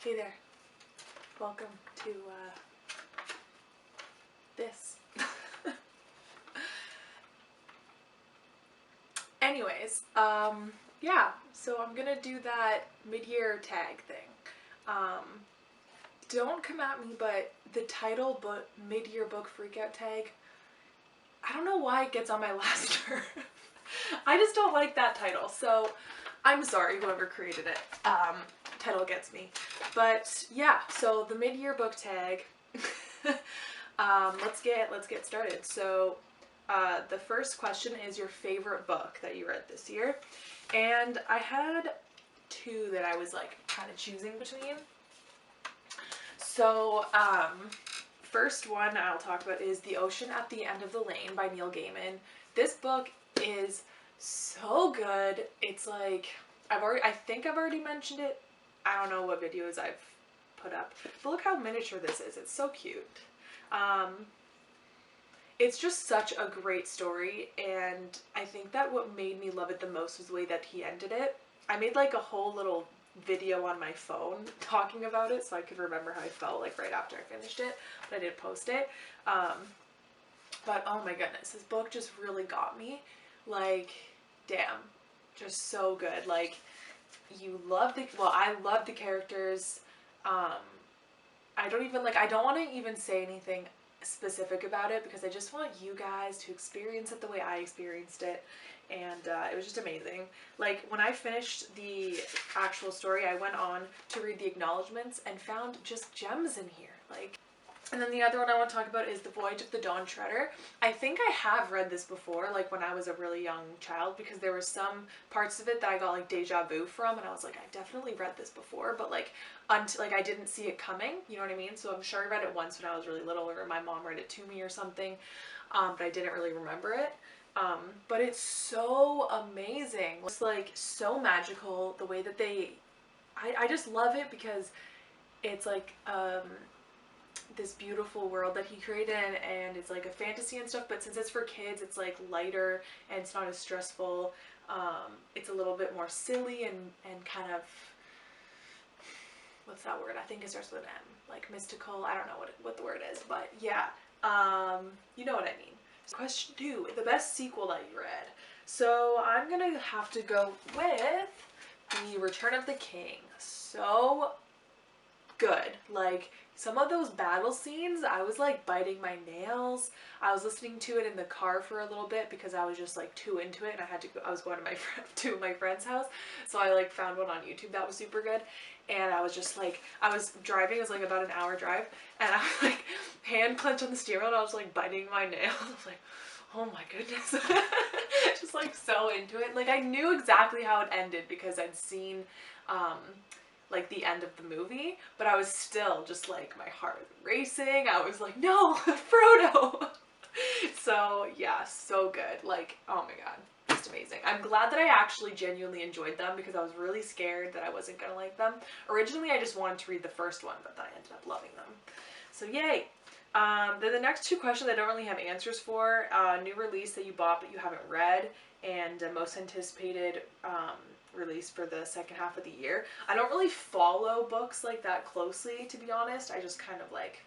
Hey there. Welcome to this. Anyways, yeah, so I'm gonna do that mid-year tag thing. Don't come at me, but the title, but mid-year book freakout tag, I don't know why it gets on my last nerve. I just don't like that title, so I'm sorry whoever created it. Title gets me. But yeah, so the mid-year book tag. Let's get started. So the first question is your favorite book that you read this year, and I had two that I was like kind of choosing between. So first one I'll talk about is The Ocean at the End of the Lane by Neil Gaiman. This book is so good. It's like I think I've already mentioned it. I don't know what videos I've put up, but look how miniature this is. It's so cute. It's just such a great story, and I think that what made me love it the most was the way that he ended it. I made like a whole little video on my phone talking about it so I could remember how I felt like right after I finished it, but I didn't post it. But oh my goodness, this book just really got me. Like, damn, just so good. Like, I love the characters. I don't want to even say anything specific about it because I just want you guys to experience it the way I experienced it, and it was just amazing. Like, when I finished the actual story, I went on to read the acknowledgements and found just gems in here. Like, and then the other one I want to talk about is The Voyage of the Dawn Treader. I think I have read this before, like when I was a really young child, because there were some parts of it that I got like deja vu from, and I was like, I've definitely read this before, but like until like I didn't see it coming, you know what I mean? So I'm sure I read it once when I was really little, or my mom read it to me or something, but I didn't really remember it. But it's so amazing. It's like so magical the way that I just love it because it's like this beautiful world that he created, and it's like a fantasy and stuff, but since it's for kids, it's like lighter and it's not as stressful. It's a little bit more silly and kind of, what's that word? I think it starts with an M, like mystical. I don't know what the word is, but yeah, you know what I mean. Question 2, the best sequel that you read. So I'm gonna have to go with The Return of the King. So good. Like, some of those battle scenes, I was like biting my nails. I was listening to it in the car for a little bit because I was just like too into it, and I was going to my friend's house, so I like found one on YouTube that was super good, and I was just like, I was driving, it was like about an hour drive, and I was like hand clenched on the steering wheel, and I was like biting my nails. I was like, oh my goodness. Just like so into it. Like, I knew exactly how it ended because I'd seen like the end of the movie, but I was still just like, my heart was racing. I was like, no, Frodo. So yeah, so good. Like, oh my god, just amazing. I'm glad that I actually genuinely enjoyed them because I was really scared that I wasn't gonna like them. Originally I just wanted to read the first one, but then I ended up loving them. So yay. Then the next two questions I don't really have answers for. New release that you bought but you haven't read, and most anticipated release for the second half of the year. I don't really follow books like that closely, to be honest. I just kind of like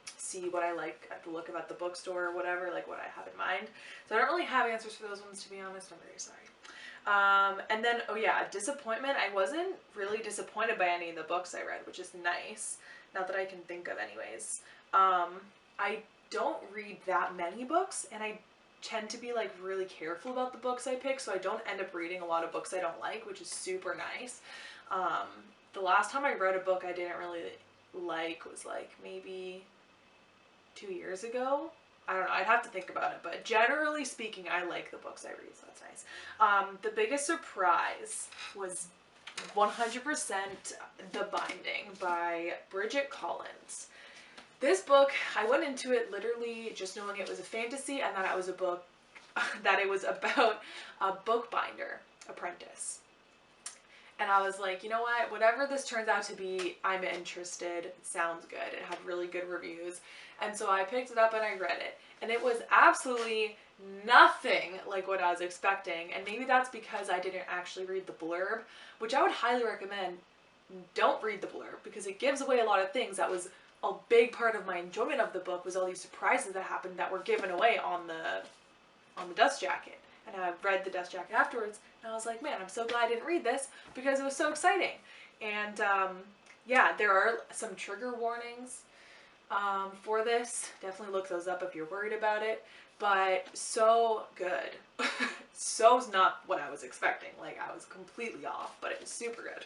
see what I like at the look of at the bookstore or whatever, like what I have in mind. So I don't really have answers for those ones, to be honest. I'm very sorry. And then, oh yeah, disappointment. I wasn't really disappointed by any of the books I read, which is nice. Not that I can think of anyways. I don't read that many books, and I tend to be like really careful about the books I pick, so I don't end up reading a lot of books I don't like, which is super nice. The last time I read a book I didn't really like was like maybe 2 years ago. I don't know, I'd have to think about it, but generally speaking, I like the books I read, so that's nice. The biggest surprise was 100% The Binding by Bridget Collins. This book, I went into it literally just knowing it was a fantasy and that it was a book, that it was about a bookbinder apprentice. And I was like, you know what, whatever this turns out to be, I'm interested. It sounds good. It had really good reviews. And so I picked it up and I read it. And it was absolutely nothing like what I was expecting. And maybe that's because I didn't actually read the blurb, which I would highly recommend don't read the blurb because it gives away a lot of things. That was a big part of my enjoyment of the book, was all these surprises that happened that were given away on the dust jacket. And I read the dust jacket afterwards, and I was like, man, I'm so glad I didn't read this because it was so exciting. And yeah, there are some trigger warnings for this. Definitely look those up if you're worried about it. But so good. So's not what I was expecting. Like, I was completely off, but it was super good.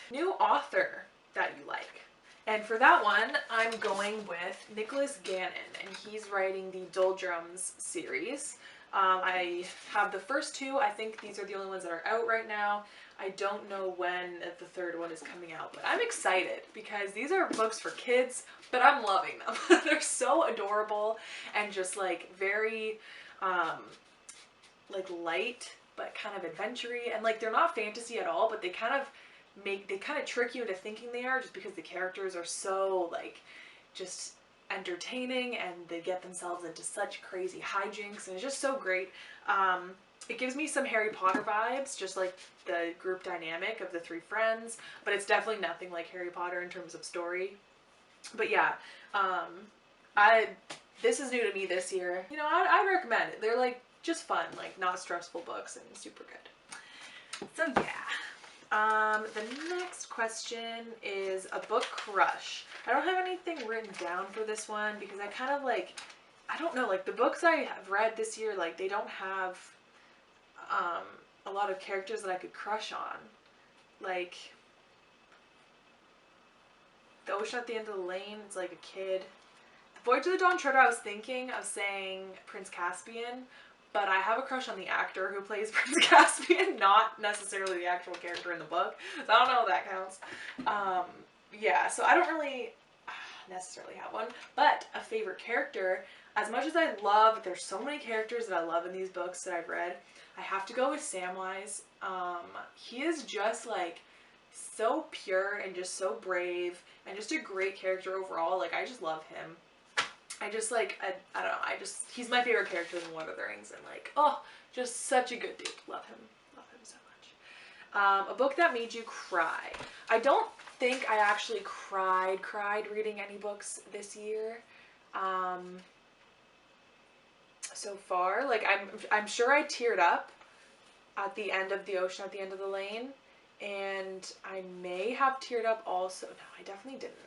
New author that you like. And for that one, I'm going with Nicholas Gannon, and he's writing the Doldrums series. I have the first two. I think these are the only ones that are out right now. I don't know when the third one is coming out, but I'm excited because these are books for kids, but I'm loving them. They're so adorable and just like very like light, but kind of adventure-y, and like they're not fantasy at all, but they kind of trick you into thinking they are, just because the characters are so like just entertaining and they get themselves into such crazy hijinks, and it's just so great. It gives me some Harry Potter vibes, just like the group dynamic of the three friends, but it's definitely nothing like Harry Potter in terms of story. But yeah, this is new to me this year. You know, I'd recommend it. They're like just fun, like not stressful books, and super good. So yeah. The next question is a book crush. I don't have anything written down for this one because I kind of like, I don't know, like the books I have read this year, like they don't have a lot of characters that I could crush on. Like The Ocean at the End of the Lane, it's like a kid. The Voyage of the Dawn Treader, I was thinking of saying Prince Caspian, but I have a crush on the actor who plays Prince Caspian, not necessarily the actual character in the book, so I don't know if that counts. Yeah, so I don't really necessarily have one, but a favorite character, as much as I love, there's so many characters that I love in these books that I've read, I have to go with Samwise. He is just like so pure and just so brave and just a great character overall. Like, I just love him. I just like, I don't know, he's my favorite character in Lord of the Rings, and like, oh, just such a good dude. Love him so much. A book that made you cry. I don't think I actually cried reading any books this year. So far, like I'm sure I teared up at the end of The Ocean at the End of the Lane, and I may have teared up also. No, I definitely didn't.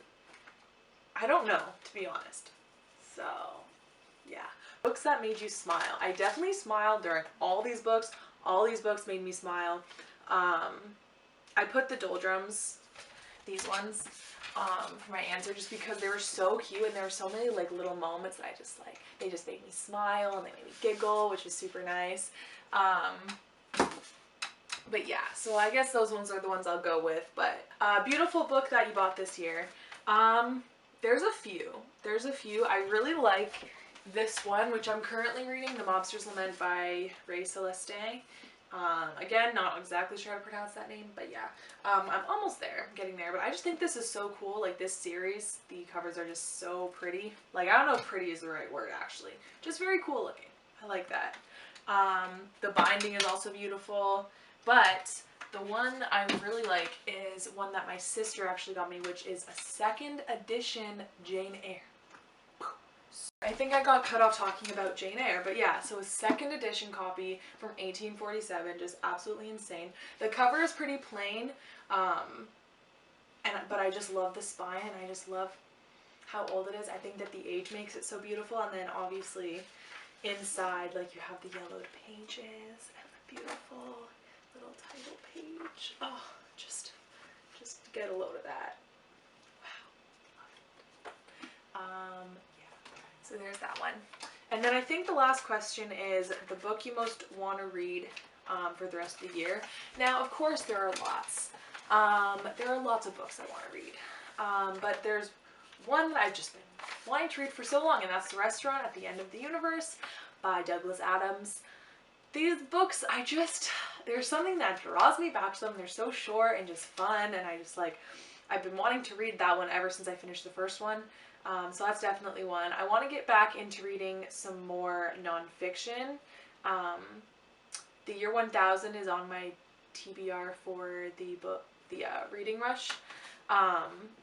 I don't know, to be honest. So, yeah. Books that made you smile. I definitely smiled during all these books. All these books made me smile. I put the Doldrums, these ones, for my answer just because they were so cute, and there were so many like little moments that I just like, they just made me smile and they made me giggle, which is super nice. But yeah, so I guess those ones are the ones I'll go with. But beautiful book that you bought this year. There's a few. I really like this one, which I'm currently reading, The Mobster's Lament by Ray Celeste. Again, not exactly sure how to pronounce that name, but yeah. I'm almost there, getting there, but I just think this is so cool. Like, this series, the covers are just so pretty. Like, I don't know if pretty is the right word, actually. Just very cool looking. I like that. The binding is also beautiful, but the one I really like is one that my sister actually got me, which is a second edition Jane Eyre. I think I got cut off talking about Jane Eyre, but yeah, so a second edition copy from 1847, just absolutely insane. The cover is pretty plain, but I just love the spine, and I just love how old it is. I think that the age makes it so beautiful, and then obviously inside, like, you have the yellowed pages and the beautiful little title page. Oh, just get a load of that. Wow, love it. Yeah. So there's that one. And then I think the last question is the book you most want to read for the rest of the year. Now, of course, there are lots. There are lots of books I want to read. But there's one that I've just been wanting to read for so long, and that's The Restaurant at the End of the Universe by Douglas Adams. These books, there's something that draws me back to them. They're so short and just fun, and I've been wanting to read that one ever since I finished the first one. So that's definitely one. I want to get back into reading some more nonfiction. The Year 1000 is on my TBR for the book, the Reading Rush.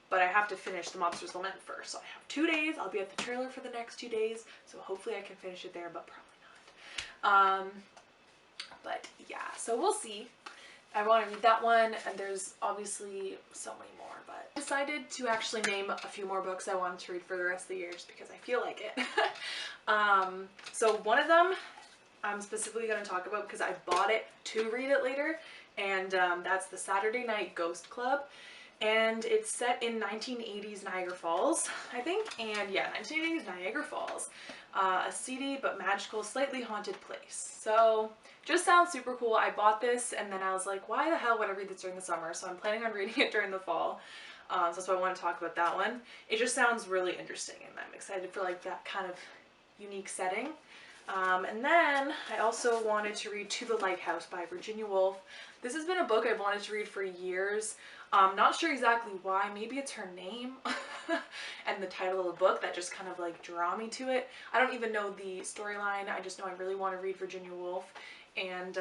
But I have to finish The Monsters Lament first. So I have 2 days. I'll be at the trailer for the next 2 days. So hopefully I can finish it there, but probably not. But yeah, so we'll see. I want to read that one, and there's obviously so many more, but I decided to actually name a few more books I wanted to read for the rest of the year just because I feel like it. So one of them I'm specifically going to talk about because I bought it to read it later, and that's The Saturday Night Ghost Club. And it's set in 1980s Niagara Falls, I think, and yeah, 1980s Niagara Falls. A seedy but magical, slightly haunted place. So, just sounds super cool. I bought this and then I was like, why the hell would I read this during the summer? So I'm planning on reading it during the fall. So that's why I want to talk about that one. It just sounds really interesting and I'm excited for like that kind of unique setting. And then I also wanted to read To the Lighthouse by Virginia Woolf. This has been a book I've wanted to read for years. Not sure exactly why. Maybe it's her name and the title of the book that just kind of like draw me to it. I don't even know the storyline. I just know I really want to read Virginia Woolf. And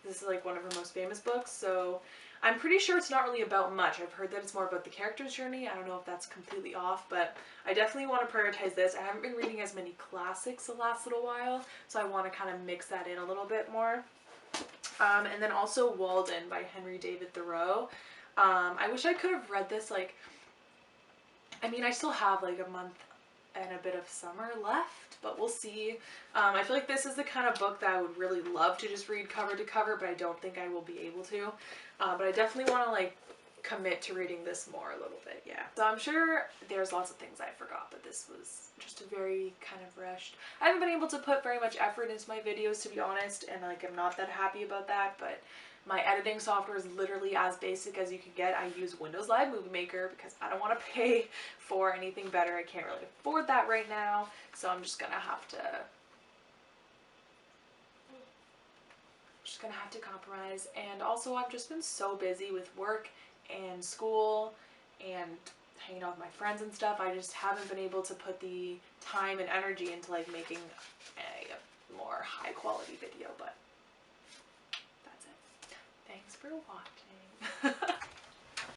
this is like one of her most famous books. So I'm pretty sure it's not really about much. I've heard that it's more about the character's journey. I don't know if that's completely off, but I definitely want to prioritize this. I haven't been reading as many classics the last little while, so I want to kind of mix that in a little bit more. And then also Walden by Henry David Thoreau. I wish I could have read this, like, I mean, I still have like a month and a bit of summer left, but we'll see. I feel like this is the kind of book that I would really love to just read cover to cover, but I don't think I will be able to. But I definitely want to like commit to reading this more a little bit, yeah. So I'm sure there's lots of things I forgot, but this was just a very kind of rushed. I haven't been able to put very much effort into my videos, to be honest, and like I'm not that happy about that, but my editing software is literally as basic as you can get. I use Windows Live Movie Maker because I don't want to pay for anything better. I can't really afford that right now, so I'm just gonna have to compromise. And also I've just been so busy with work and school and hanging out with my friends and stuff. I just haven't been able to put the time and energy into like making a more high quality video, but that's it. Thanks for watching.